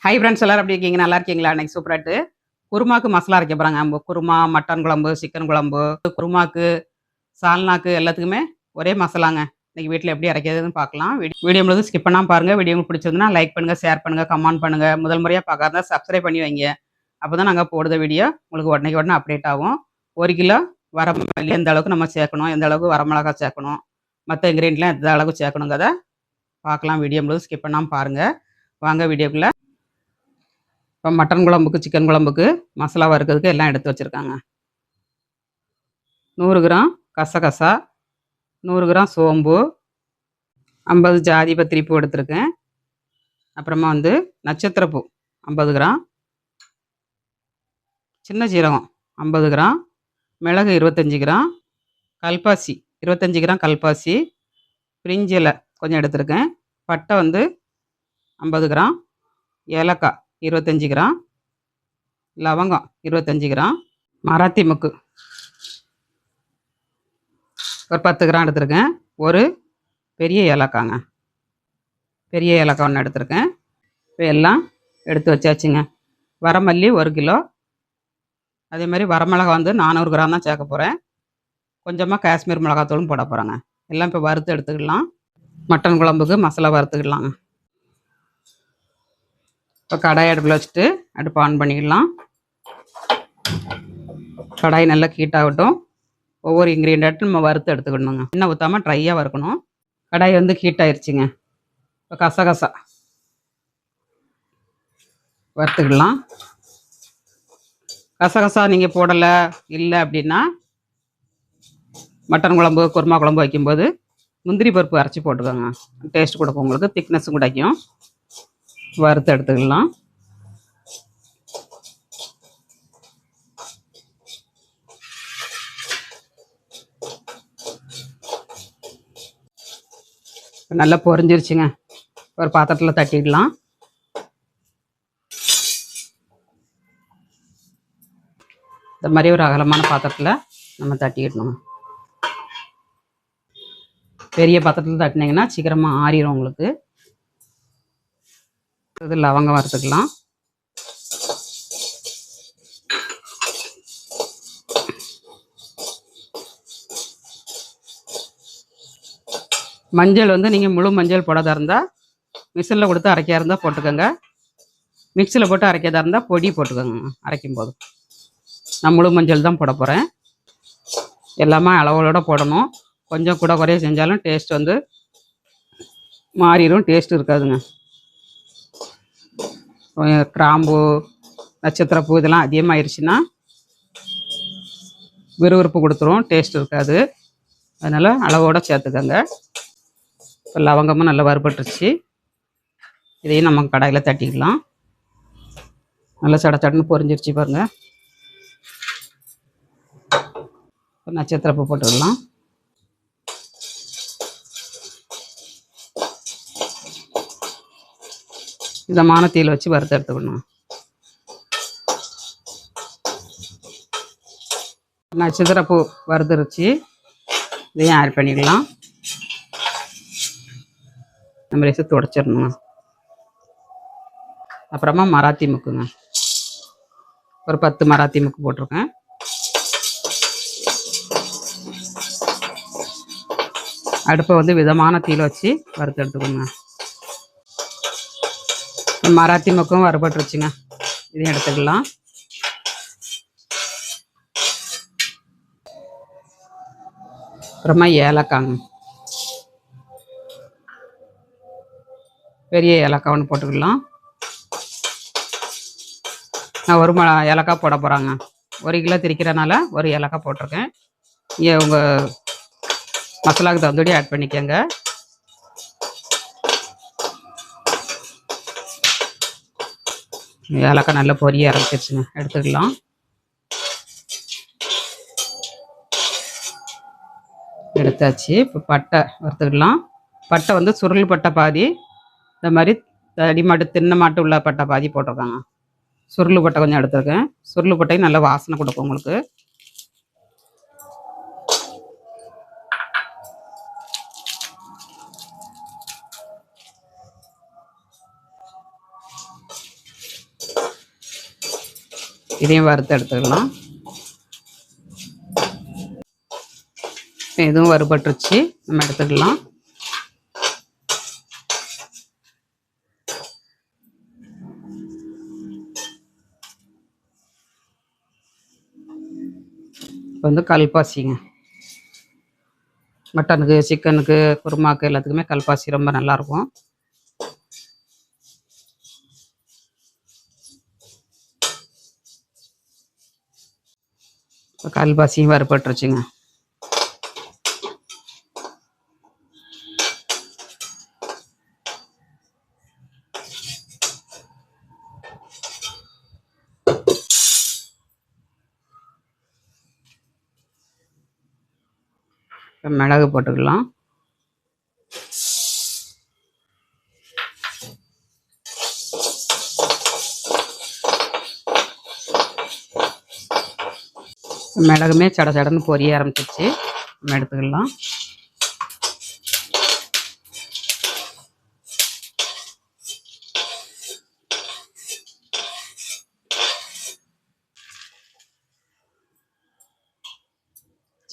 Hi friends எல்லாரும் எப்படி இருக்கீங்க? நல்லா இருக்கீங்களா? இன்னைக்கு சூப்பராட்டு குருமாக்கு மசாலா அரைக்க போறாங்க. குருமா, மட்டன் குழம்பு, சிக்கன் குழம்பு, குருமாக்கு, சால்னாக்கு எல்லாத்துக்குமே ஒரே மசாலாங்க. இன்னைக்கு வீட்ல எப்படி அரைக்கிறதுன்னு பார்க்கலாம். வீடியோ முழுவதும் ஸ்கிப் பண்ணாம பாருங்க. வீடியோ உங்களுக்கு பிடிச்சிருந்தா லைக் பண்ணுங்க, ஷேர் பண்ணுங்க, கமெண்ட் பண்ணுங்க. முதல் முறையா பார்க்காதா சப்ஸ்கிரைப் பண்ணி வைங்க. அப்பதான் நாங்க போடுற வீடியோ உங்களுக்கு உடனே அப்டேட் ஆகும். 1 கிலோ வரமல்லி எந்த அளவுக்கு நம்ம சேர்க்கணும், எந்த அளவுக்கு வரமிளகா சேர்க்கணும், மற்ற இன்கிரீடியன்ட்லாம் எந்த அளவுக்கு சேர்க்கணுங்கிறத பார்க்கலாம். வீடியோ முழுவதும் ஸ்கிப் பண்ணாம பாருங்க. வாங்க வீடியோக்குள்ள. இப்போ மட்டன் குழம்புக்கு, சிக்கன் குழம்புக்கு மசாலா வறுக்கிறதுக்கு எல்லாம் எடுத்து வச்சுருக்காங்க. 100 கிராம் கசகசா, 100 கிராம் சோம்பு, 50 ஜாதி பத்திரி பூ எடுத்திருக்கேன். அப்புறமா நட்சத்திரப்பூ 50 கிராம், சின்ன சீரகம் 50 கிராம், மிளகு 25 கிராம், கல்பாசி 25 கிராம் கல்பாசி, பிரிஞ்சி இலை கொஞ்சம் எடுத்திருக்கேன். பட்டை 50 கிராம், ஏலக்காய் 25 கிராம், லவங்கம் 25 கிராம், மராத்தி முக்கு ஒரு 10 கிராம் எடுத்திருக்கேன். ஒரு பெரிய ஏலக்காங்க, பெரிய ஏலக்காய் ஒன்று எடுத்திருக்கேன். இப்போ எல்லாம் எடுத்து வச்சாச்சுங்க. வரமல்லி 1 கிலோ, அதே மாதிரி வரமிளகா 400 கிராம் தான் சேர்க்க போகிறேன். கொஞ்சமாக காஷ்மீர் மிளகாத்தூளும் போட போகிறேங்க. எல்லாம் இப்போ வறுத்து எடுத்துக்கலாம். மட்டன் குழம்புக்கு மசாலா வறுத்துக்கலாங்க. இப்போ கடாய் அடுப்பில் வச்சுட்டு அடுப்பு ஆன் பண்ணிக்கலாம். கடாய் நல்லா ஹீட் ஆகட்டும். ஒவ்வொரு இன்க்ரீடியண்ட்டும் நம்ம வறுத்து எடுத்துக்கணுங்க. எண்ணெய் ஊற்றாமல் ட்ரையாக வறுக்கணும். கடாய் ஹீட் ஆயிடுச்சுங்க. இப்போ கசகசா வறுத்துக்கலாம். கசகசா நீங்கள் போடலை இல்லை அப்படின்னா மட்டன் குழம்பு, குருமா குழம்பு வைக்கும்போது முந்திரி பருப்பு அரைச்சி போட்டுக்கோங்க. டேஸ்ட் கொடுக்கும், உங்களுக்கு திக்னஸும் கிடைக்கும். வறுத்து எடுத்துக்கலாம். நல்லா பொரிஞ்சிருச்சுங்க. ஒரு பாத்திரத்தில் தட்டிடலாம். இந்த மாதிரி ஒரு அகலமான பாத்திரத்தில் நம்ம தட்டிடணும். பெரிய பாத்திரத்தில் தட்டினீங்கன்னா சீக்கிரமாக ஆறிடும் உங்களுக்கு. இது லவங்கம் வறுத்துக்கலாம். மஞ்சள் நீங்கள் முழு மஞ்சள் போடாத இருந்தால் மிக்சியில் கொடுத்து அரைக்காத இருந்தால் போட்டுக்கோங்க. மிக்சியில் போட்டு அரைக்காத இருந்தால் பொடி போட்டுக்கோங்க. அரைக்கும் போது நான் முழு மஞ்சள் தான் போட போகிறேன். எல்லாமே அளவோட போடணும். கொஞ்சம் கூட குறைய செஞ்சாலும் டேஸ்ட் மாறிடும், டேஸ்ட் இருக்காதுங்க. கிராம்பு, நட்சத்திரப்பூ இதெல்லாம் அதிகமாகிடுச்சுன்னா விறுவிறுப்பு கொடுத்துரும், டேஸ்ட் இருக்காது. அதனால் அளவோடு சேர்த்துக்கோங்க. இப்போ லவங்கமும் நல்லா வறுபட்டுருச்சு. இதையும் நம்ம கடாயில் தட்டிக்கலாம். நல்லா சடன்னு பொரிஞ்சிருச்சு பாருங்கள். இப்போ நட்சத்திரப்பூ போட்டுக்கலாம். இதமான தீயில் வச்சு வறுத்து எடுத்துக்கணும். நட்சத்திரப்பூ வறுத்துருச்சு. இதையும் ஆட் பண்ணிக்கலாம். நம்ம லேசாக துடைச்சிடணுங்க. அப்புறமா மராத்தி முக்குங்க, ஒரு 10 மராத்தி முக்கு போட்டிருக்கேன். அடுப்பை விதமான தீயில் வச்சு வறுத்து எடுத்துக்கோங்க. மராத்தி முக்கும் வறுபட்டுருச்சுங்க. இதையும் எடுத்துக்கலாம். அப்புறமா ஏலக்காங்க, பெரிய ஏலக்காய் ஒன்று போட்டுக்கலாம். நான் ஒரு ஏலக்காய் போட போகிறாங்க. 1 கிலோ திரிக்கிறனால ஒரு ஏலக்காய் போட்டிருக்கேன். இங்கே உங்கள் மசாலாவுக்கு தகுந்தபடி ஆட் பண்ணிக்கோங்க. ஏலக்காய் நல்லா பொரிய ஆரம்பிச்சிருச்சுங்க. எடுத்துக்கலாம். எடுத்தாச்சு. இப்போ பட்டை வறுத்துக்கலாம். பட்டை சுருள் பட்டை பாதி, இந்த மாதிரி தடி மாட்டு தின்ன மாட்டு உள்ள பட்டை பாதி போட்டிருக்காங்க. சுருள் பட்டை கொஞ்சம் எடுத்துருக்கேன். சுருள் பட்டையும் நல்ல வாசனை கொடுக்கும் உங்களுக்கு. இதையும் வறுத்து எடுத்துக்கலாம். இதுவும் வறுபட்டுருச்சு, நம்ம எடுத்துக்கலாம். இப்போ வந்து கல்பாசிங்க, மட்டனுக்கு, சிக்கனுக்கு, குருமாக்கு எல்லாத்துக்குமே கல்பாசி ரொம்ப நல்லாயிருக்கும். இப்போ கல்பாசியும் வறுபட்டுருச்சுங்க. இப்போ மிளகு போட்டுக்கலாம். மிளகுமே சட சடன்னு பொரிய ஆரம்பிச்சிருச்சு, நம்ம எடுத்துக்கலாம்.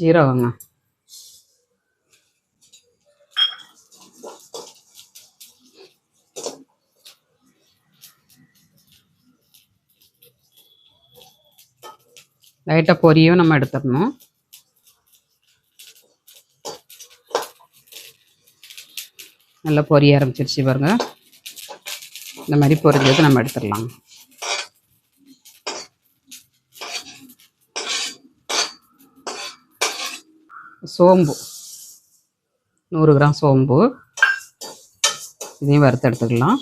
ஜீரகங்க, லைட்டாக பொரியும் நம்ம எடுத்துடணும். நல்லா பொரிய ஆரம்பிச்சிருச்சு பாருங்க. இந்த மாதிரி பொரிஞ்சது நம்ம எடுத்துடலாம். சோம்பு 100 கிராம் சோம்பு, இதையும் வறுத்து எடுத்துக்கலாம்.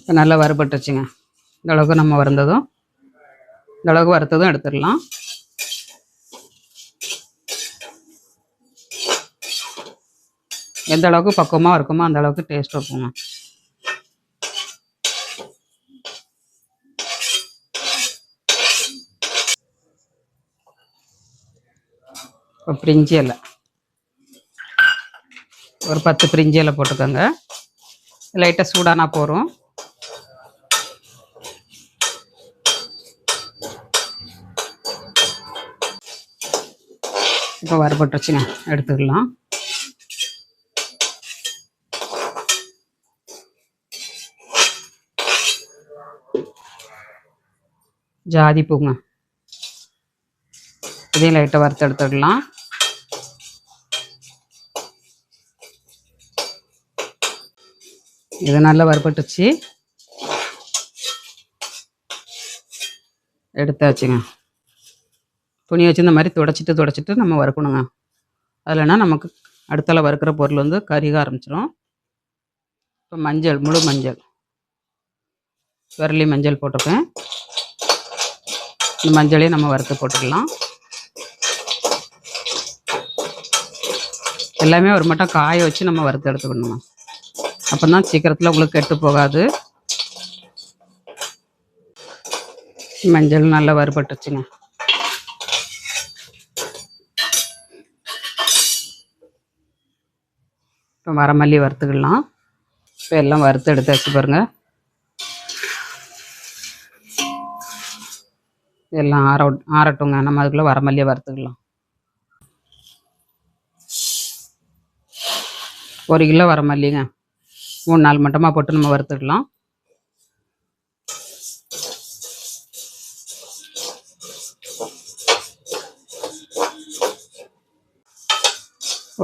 இப்போ நல்லா வறுபட்டுருச்சுங்க. இந்த அளவுக்கு நம்ம வறுத்ததும், இந்த அளவுக்கு வறுத்ததும் எடுத்துடலாம். எந்த அளவுக்கு பக்குவமாக இருக்குமோ அந்த அளவுக்கு டேஸ்ட் இருக்குங்க. இப்போ பிரிஞ்சி இலை ஒரு 10 பிரிஞ்சி இலை போட்டுக்கோங்க. லைட்டாக சூடானா போகிறோம். இப்போ வறுபட்டுருச்சுங்க, எடுத்துக்கலாம். ஜாதி பூங்க, இதையும் லைட்டாக வறுத்து எடுத்துக்கலாம். இது நல்லா வறுபட்டுச்சு, எடுத்தாச்சுங்க. துணி வச்சு இந்த மாதிரி துடைச்சிட்டு நம்ம வறுக்கணுங்க. அதில்னா நமக்கு அடுத்தால வறுக்கிற பொருள் வந்து கருக ஆரம்பிச்சிடும். இப்போ மஞ்சள், முழு மஞ்சள், விரலி மஞ்சள் போட்டிருக்கேன். இந்த மஞ்சளையும் நம்ம வறுத்து போட்டுக்கலாம். எல்லாமே ஒரு மட்டும் காய வச்சு நம்ம வறுத்து எடுத்துக்கணுங்க. அப்போ தான் சீக்கிரத்தில் உங்களுக்கு கெட்டு போகாது. மஞ்சள் நல்லா வறுபட்டுச்சுங்க. இப்போ வரமல்லி வறுத்துக்கலாம். இப்போ எல்லாம் வறுத்து எடுத்து வச்சு பாருங்கள். எல்லாம் ஆறட்டுங்க. நம்ம அதுக்குள்ளே வரமல்லியை வறுத்துக்கலாம். 1 கிலோ வரமல்லிங்க, 3-4 மட்டமாக போட்டு நம்ம வறுத்துக்கலாம்.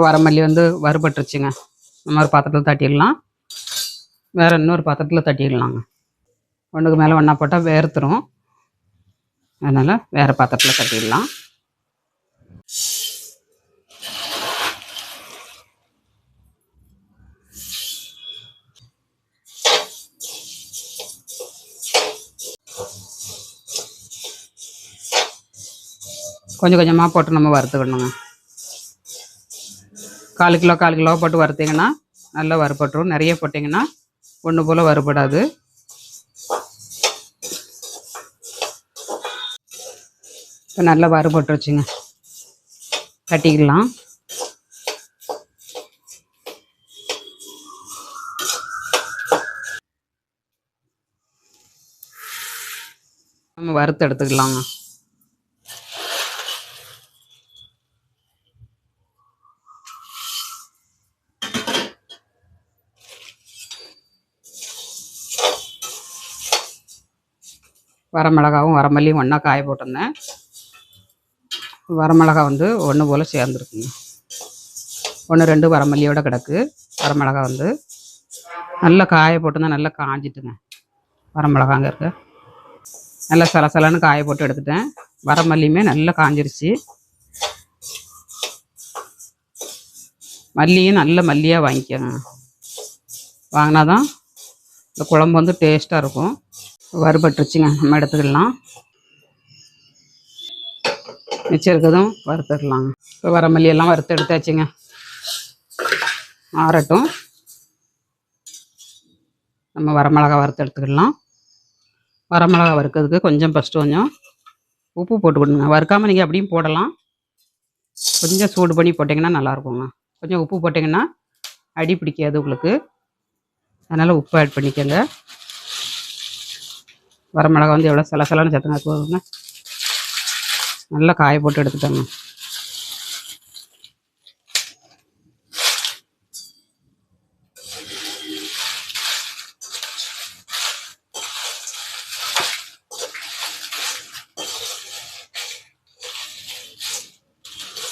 வரமல்லி வந்து வறுபட்டுருச்சுங்க. நம்ம ஒரு பாத்திரத்தில் தட்டிடலாம். வேறு இன்னொரு பாத்திரத்தில் தட்டிடலாங்க. ஒன்றுக்கு மேலே ஒன்றா போட்டால் வேர்த்துரும். அதனால் வேறு பாத்திரத்தில் தட்டிடலாம். கொஞ்சம் கொஞ்சமாக போட்டு நம்ம வறுத்துக்கணுங்க. 1/4 கிலோ போட்டு வறுத்திங்கன்னா நல்லா வறுபட்டுரும். நிறைய போட்டிங்கன்னா ஒன்று போல் வறுபடாது. இப்போ நல்லா வறுபட்டுருச்சுங்க, கட்டிக்கலாம். வறுத்து எடுத்துக்கலாங்க. வரமிளகாவும் வரமல்லியும் ஒன்றா காய போட்டிருந்தேன். வரமிளகா வந்து ஒன்று போல் சேர்ந்துருக்குங்க. 1 2 வரமல்லியோட கிடக்கு. வரமிளகா வந்து நல்லா காய போட்டுருந்தா நல்லா காஞ்சிட்டுங்க. வரமிளகாங்க இருக்கு நல்லா சலசலன்னு காய போட்டு எடுத்துட்டேன். வரமல்லியுமே நல்லா காஞ்சிருச்சு. மல்லியும் நல்ல மல்லியாக வாங்கிக்கோங்க. வாங்கினா தான் இந்த குழம்பு வந்து டேஸ்ட்டாக இருக்கும். வறுபட்டுருச்சுங்க, நம்ம எடுத்துக்கலாம். மிச்சம் இருக்கிறதும் வறுத்துடலாங்க. இப்போ வரமல்லி எல்லாம் வறுத்து எடுத்தாச்சுங்க. ஆறட்டும். நம்ம வரமிளகா வறுத்து எடுத்துக்கலாம். வரமிளகா வறுக்கிறதுக்கு கொஞ்சம் ஃபஸ்ட்டு கொஞ்சம் உப்பு போட்டுக்கணுங்க. வறுக்காமல் நீங்கள் அப்படியும் போடலாம். கொஞ்சம் சூடு பண்ணி போட்டிங்கன்னா நல்லாயிருக்குங்க. கொஞ்சம் உப்பு போட்டிங்கன்னா அடி பிடிக்காது உங்களுக்கு. அதனால் உப்பு ஆட் பண்ணிக்கோங்க. வரமிளகா வந்து எவ்வளோ சலசலன்னு சத்துங்க போதுங்க. நல்லா காய போட்டு எடுத்துட்டோங்க.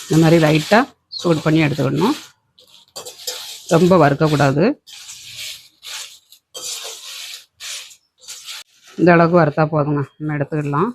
இந்த மாதிரி லைட்டாக சூடு பண்ணி எடுத்துக்கணும். ரொம்ப வறுக்கக்கூடாது. இந்த அளவுக்கு வறுத்தா போதுங்க, நம்ம எடுத்துக்கிடலாம்.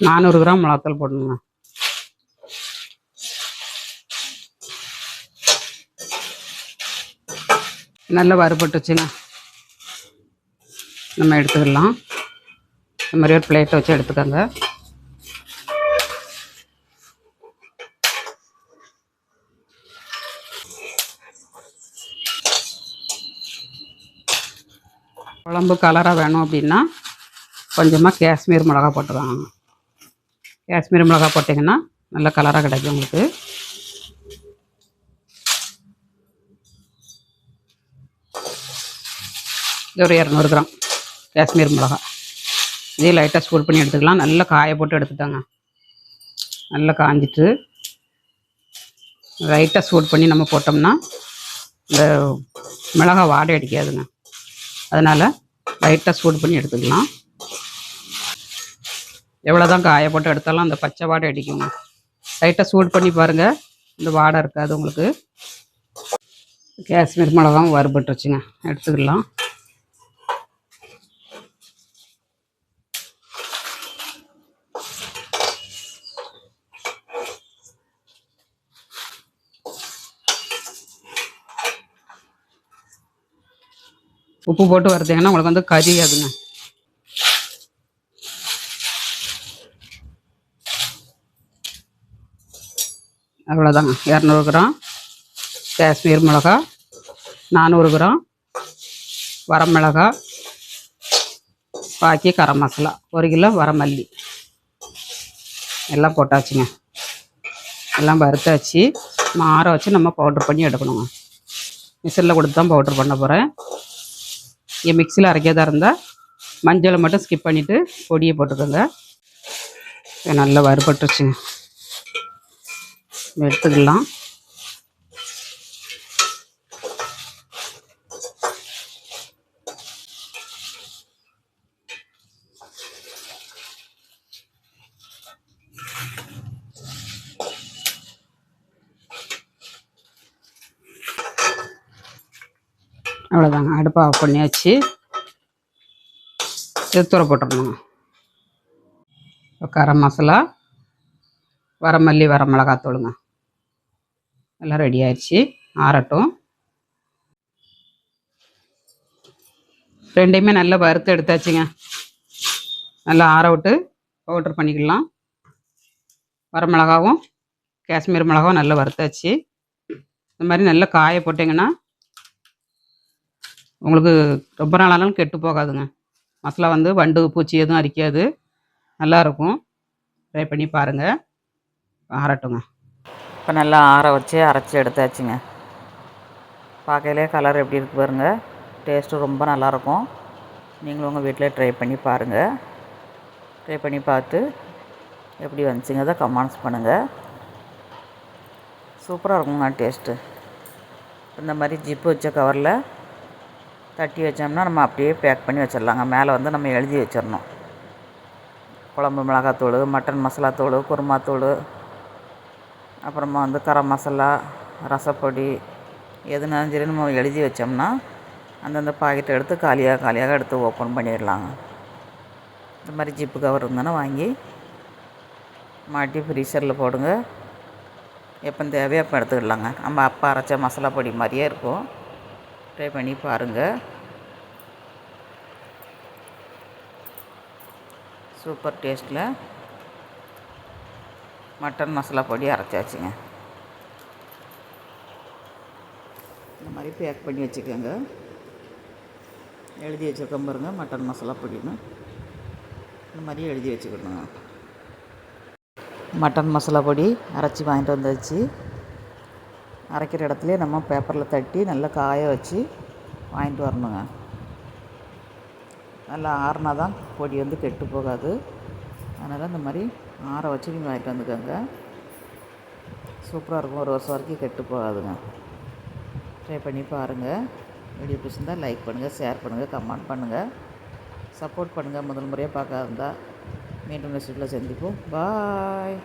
நான் 400 கிராம் மிளகாத்தூள் போடணுங்க. நல்லா வறுபட்டுச்சுங்க, நம்ம எடுத்துக்கலாம். இந்த மாதிரி ஒரு பிளேட்டை வச்சு எடுத்துக்கோங்க. குழம்பு கலராக வேணும் அப்படின்னா கொஞ்சமாக காஷ்மீர் மிளகா போட்டுருவாங்க. காஷ்மீர் மிளகா போட்டிங்கன்னா நல்ல கலராக கிடைக்கும் உங்களுக்கு. இது ஒரு 200 கிராம் காஷ்மீர் மிளகா. இதே லைட்டாக சூடு பண்ணி எடுத்துக்கலாம். நல்லா காய போட்டு எடுத்துட்டாங்க. நல்லா காஞ்சிட்டு லைட்டாக சூடு பண்ணி நம்ம போட்டோம்னா இந்த மிளகா வாடை அடிக்காதுங்க. அதனால் லைட்டாக சூடு பண்ணி எடுத்துக்கலாம். எவ்வளோ தான் காய போட்டு எடுத்தாலும் அந்த பச்சை வாடை அடிக்குங்க. லைட்டாக சூடு பண்ணி பாருங்கள், இந்த வாடை இருக்காது உங்களுக்கு. காஷ்மீர் மிளகாவும் வறுபட்டுருச்சுங்க, எடுத்துக்கலாம். உப்பு போட்டு வறுத்தீங்கன்னா உங்களுக்கு வந்து கரியாதுங்க. அவ்வளோதாங்க. 200 கிராம் காஷ்மீர் மிளகா, 400 கிராம் வரமிளகா, பாக்கி கரம் மசாலா, 1 கிலோ வரமல்லி எல்லாம் போட்டாச்சுங்க. எல்லாம் வறுத்தாச்சு. ஆற வச்சு நம்ம பவுட்ரு பண்ணி எடுக்கணுங்க. மிக்சியில் கொடுத்து தான் பவுட்ரு பண்ண போகிறேன். இங்கே மிக்சியில் அரைக்கிறதா இருந்தால் மஞ்சளை மட்டும் ஸ்கிப் பண்ணிவிட்டு பொடியை போட்டுக்கோங்க. நல்லா வறுபட்டுருச்சுங்க, எடுத்துக்கலாம். அவ்வளோதாங்க. அடுப்பை ஆஃப் பண்ணியாச்சு. தூர போட்டுடணுங்க. கரம் மசாலா, வரமல்லி, வரமிளகாத்தூளுங்க எல்லாம் ரெடி ஆயிடுச்சு. ஆறட்டும். ரெண்டையுமே நல்லா வறுத்து எடுத்தாச்சுங்க. நல்லா ஆற விட்டு பவுட்ரு பண்ணிக்கலாம். வரமிளகாவும் காஷ்மீர் மிளகாவும் நல்லா வறுத்தாச்சு. இந்த மாதிரி நல்லா காய போட்டிங்கன்னா உங்களுக்கு ரொம்ப நாளானாலும் கெட்டு போகாதுங்க. மசாலா வந்து வண்டு பூச்சி எதுவும் அரிக்காது. நல்லாயிருக்கும். ட்ரை பண்ணி பாருங்கள். ஆறட்டுங்க. இப்போ நல்லா ஆற வச்சு அரைச்சி எடுத்தாச்சுங்க. பார்க்கையிலே கலர் எப்படி இருக்கு பாருங்கள். டேஸ்ட்டு ரொம்ப நல்லாயிருக்கும். நீங்களும் உங்கள் வீட்டில் ட்ரை பண்ணி பாருங்கள். ட்ரை பண்ணி பார்த்து எப்படி வந்துச்சுங்கிறத கமெண்ட்ஸ் பண்ணுங்கள். சூப்பராக இருக்குங்க டேஸ்ட்டு. இந்த மாதிரி ஜிப்பு வச்ச கவரில் தட்டி வச்சோம்னா நம்ம அப்படியே பேக் பண்ணி வச்சிடலாங்க. மேலே வந்து நம்ம எழுதி வச்சிடணும். குழம்பு மிளகாத்தூள், மட்டன் மசாலாத்தூள், குருமாத்தூள், அப்புறமா வந்து கரம் மசாலா, ரசப்பொடி எதுனாலும் சரி நம்ம எழுதி வச்சோம்னா அந்தந்த பாக்கெட்டை எடுத்து காலியாக எடுத்து ஓப்பன் பண்ணிடலாங்க. இந்த மாதிரி ஜிப்பு கவர் இருந்தானே வாங்கி மாட்டி ஃப்ரீசரில் போடுங்க. எப்போ தேவையோ அப்போ எடுத்துக்கிடலாங்க. நம்ம அப்போ அரைச்ச மசாலா பொடி மாதிரியே இருக்கும். ட்ரை பண்ணி பாருங்கள். சூப்பர் டேஸ்ட்டில் மட்டன் மசாலா பொடி அரைச்சாச்சுங்க. இந்த மாதிரி பேக் பண்ணி வச்சுக்கோங்க. எழுதி வச்சுருக்கோம் பாருங்கள், மட்டன் மசாலா பொடின்னு இந்த மாதிரி எழுதி வச்சுக்கணுங்க. மட்டன் மசாலா பொடி அரைச்சி வாங்கிட்டு வந்தாச்சு. அரைக்கிற இடத்துலையே நம்ம பேப்பரில் தட்டி நல்லா காய வச்சு வாங்கிட்டு வரணுங்க. நல்லா ஆறினா தான் பொடி வந்து கெட்டு போகாது. அதனால் இந்த மாதிரி ஆற வச்சு நீங்கள் வாங்கிட்டு வந்துக்கோங்க. சூப்பராக இருக்கும். 1 வருஷம் வரைக்கும் கெட்டு போகாதுங்க. ட்ரை பண்ணி பாருங்கள். வீடியோ பிடிச்சிருந்தால் லைக் பண்ணுங்கள், ஷேர் பண்ணுங்கள், கமெண்ட் பண்ணுங்கள், சப்போர்ட் பண்ணுங்கள். முதல் முறையாக பார்க்க இருந்தால் மீண்டும் நெக்ஸ்ட் வீடியோவில் சந்திப்போம். பாய்.